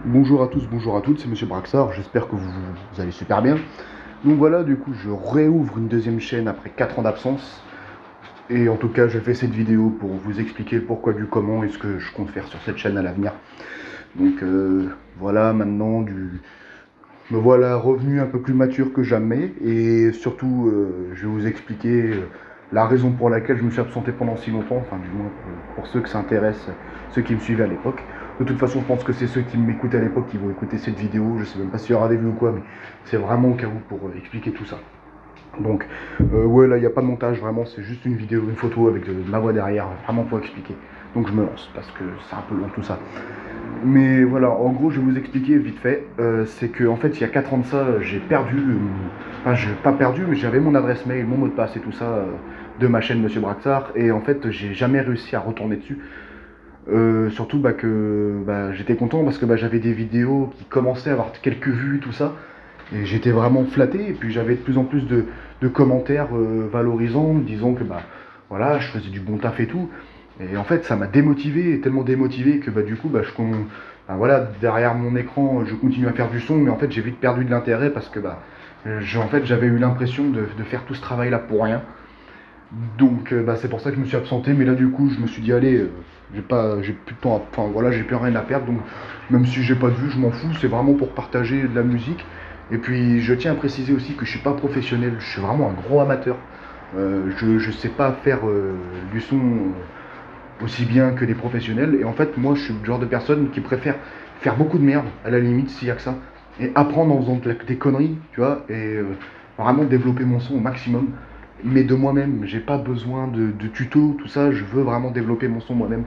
Bonjour à tous, bonjour à toutes, c'est Monsieur Braxar, j'espère que vous allez super bien. Donc voilà, du coup, je réouvre une deuxième chaîne après 4 ans d'absence. Et en tout cas, je fais cette vidéo pour vous expliquer le pourquoi du comment et ce que je compte faire sur cette chaîne à l'avenir. Donc voilà, maintenant, me voilà revenu un peu plus mature que jamais. Et surtout, je vais vous expliquer la raison pour laquelle je me suis absenté pendant si longtemps, enfin du moins pour ceux que ça intéresse, ceux qui me suivaient à l'époque. De toute façon, je pense que c'est ceux qui m'écoutaient à l'époque qui vont écouter cette vidéo. Je sais même pas s'il y aura des vues ou quoi, mais c'est vraiment au cas où pour expliquer tout ça. Donc, ouais, là, il n'y a pas de montage, vraiment, c'est juste une vidéo, une photo avec de ma voix derrière, vraiment pour expliquer. Donc, je me lance, parce que c'est un peu long tout ça. Mais voilà, en gros, je vais vous expliquer vite fait. C'est que, en fait, il y a 4 ans de ça, j'ai perdu, enfin, pas perdu, mais j'avais mon adresse mail, mon mot de passe et tout ça de ma chaîne Monsieur Braxar. Et en fait, j'ai jamais réussi à retourner dessus. Surtout que j'étais content parce que j'avais des vidéos qui commençaient à avoir quelques vues, tout ça. Et j'étais vraiment flatté. Et puis j'avais de plus en plus de commentaires valorisants, disant que voilà, je faisais du bon taf et tout. Et en fait, ça m'a démotivé, tellement démotivé que du coup, voilà, derrière mon écran, je continue à faire du son, mais en fait, j'ai vite perdu de l'intérêt parce que en fait, j'avais eu l'impression de faire tout ce travail-là pour rien. Donc c'est pour ça que je me suis absenté, mais là du coup je me suis dit allez, j'ai plus de temps, enfin voilà, j'ai plus rien à perdre, donc même si j'ai pas de vue, je m'en fous, c'est vraiment pour partager de la musique. Et puis je tiens à préciser aussi que je suis pas professionnel, je suis vraiment un gros amateur. Je sais pas faire du son aussi bien que les professionnels, et en fait moi je suis le genre de personne qui préfère faire beaucoup de merde, à la limite s'il y a que ça, et apprendre en faisant des conneries, tu vois, et vraiment développer mon son au maximum mais de moi-même. J'ai pas besoin de tutos, tout ça. Je veux vraiment développer mon son moi-même.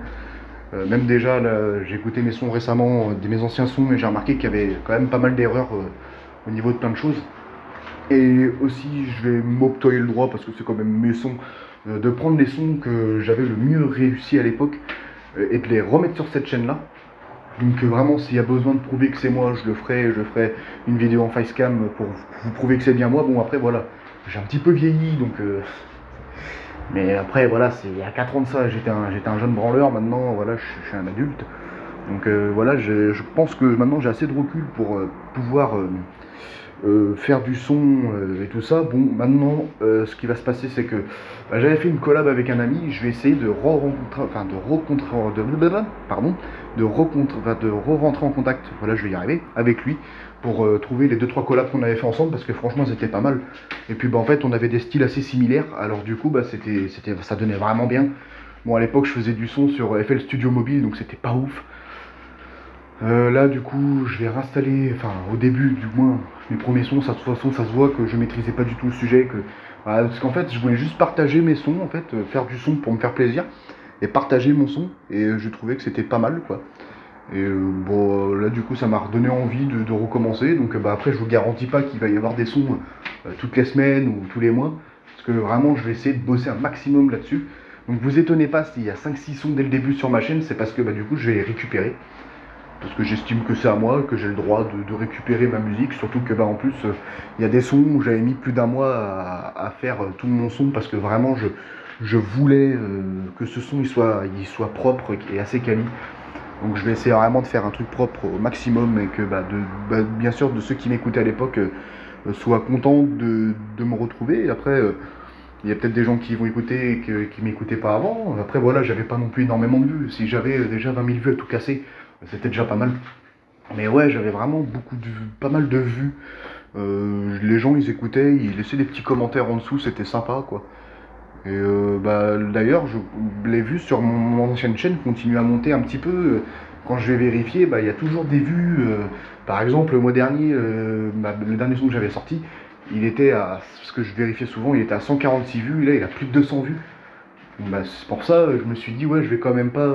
Même déjà, j'ai écouté mes sons récemment, mes anciens sons, et j'ai remarqué qu'il y avait quand même pas mal d'erreurs au niveau de plein de choses. Et aussi, je vais m'octroyer le droit, parce que c'est quand même mes sons, de prendre les sons que j'avais le mieux réussi à l'époque et de les remettre sur cette chaîne-là. Donc vraiment, s'il y a besoin de prouver que c'est moi, je ferai une vidéo en facecam pour vous prouver que c'est bien moi. Bon, après, voilà, j'ai un petit peu vieilli, donc mais après, voilà, c'est il y a 4 ans de ça, j'étais un jeune branleur, maintenant, voilà, je suis un adulte. Donc voilà, je pense que maintenant j'ai assez de recul pour pouvoir faire du son et tout ça. Bon, maintenant, ce qui va se passer, c'est que j'avais fait une collab avec un ami. Je vais essayer de re-rencontrer, enfin de rencontrer, pardon, de re-rentrer en contact. Voilà, je vais y arriver avec lui pour trouver les 2-3 collabs qu'on avait fait ensemble parce que franchement, c'était pas mal. Et puis, en fait, on avait des styles assez similaires. Alors du coup, ça donnait vraiment bien. Bon, à l'époque, je faisais du son sur FL Studio Mobile, donc c'était pas ouf. Là, du coup, je vais réinstaller, enfin, au début, du moins, mes premiers sons. Ça, de toute façon, ça se voit que je maîtrisais pas du tout le sujet. Voilà, parce qu'en fait, je voulais juste partager mes sons, en fait, faire du son pour me faire plaisir et partager mon son. Et je trouvais que c'était pas mal, quoi. Et bon, là, du coup, ça m'a redonné envie de recommencer. Donc, après, je vous garantis pas qu'il va y avoir des sons toutes les semaines ou tous les mois. Parce que vraiment, je vais essayer de bosser un maximum là-dessus. Donc, vous étonnez pas s'il y a 5-6 sons dès le début sur ma chaîne, c'est parce que du coup, je vais les récupérer parce que j'estime que c'est à moi, que j'ai le droit de récupérer ma musique, surtout que en plus il y a des sons où j'avais mis plus d'un mois à faire tout mon son parce que vraiment je voulais que ce son il soit propre et assez quali. Donc je vais essayer vraiment de faire un truc propre au maximum et que bien sûr de ceux qui m'écoutaient à l'époque soient contents de me retrouver. Et après il y a peut-être des gens qui vont écouter et qui m'écoutaient pas avant. Après voilà, j'avais pas non plus énormément de vues. Si j'avais déjà 20 000 vues à tout casser, c'était déjà pas mal. Mais ouais, j'avais vraiment pas mal de vues. Les gens ils écoutaient, ils laissaient des petits commentaires en dessous, c'était sympa quoi. Et d'ailleurs, les vues sur mon ancienne chaîne continuent à monter un petit peu. Quand je vais vérifier, il y a toujours des vues. Par exemple, le mois dernier, le dernier son que j'avais sorti, il était à, ce que je vérifiais souvent, il était à 146 vues. Là, il a plus de 200 vues. C'est pour ça je me suis dit ouais je vais quand même pas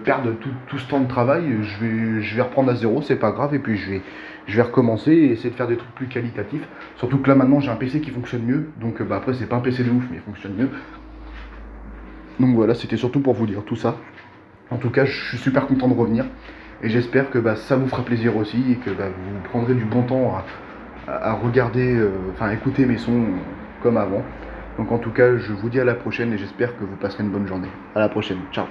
perdre tout ce temps de travail, je vais reprendre à zéro, c'est pas grave, et puis je vais recommencer et essayer de faire des trucs plus qualitatifs. Surtout que là maintenant j'ai un PC qui fonctionne mieux, donc après c'est pas un PC de ouf mais il fonctionne mieux. Donc voilà, c'était surtout pour vous dire tout ça. En tout cas je suis super content de revenir et j'espère que ça vous fera plaisir aussi et que vous prendrez du bon temps à regarder, enfin écouter mes sons comme avant. Donc en tout cas, je vous dis à la prochaine et j'espère que vous passerez une bonne journée. À la prochaine, ciao.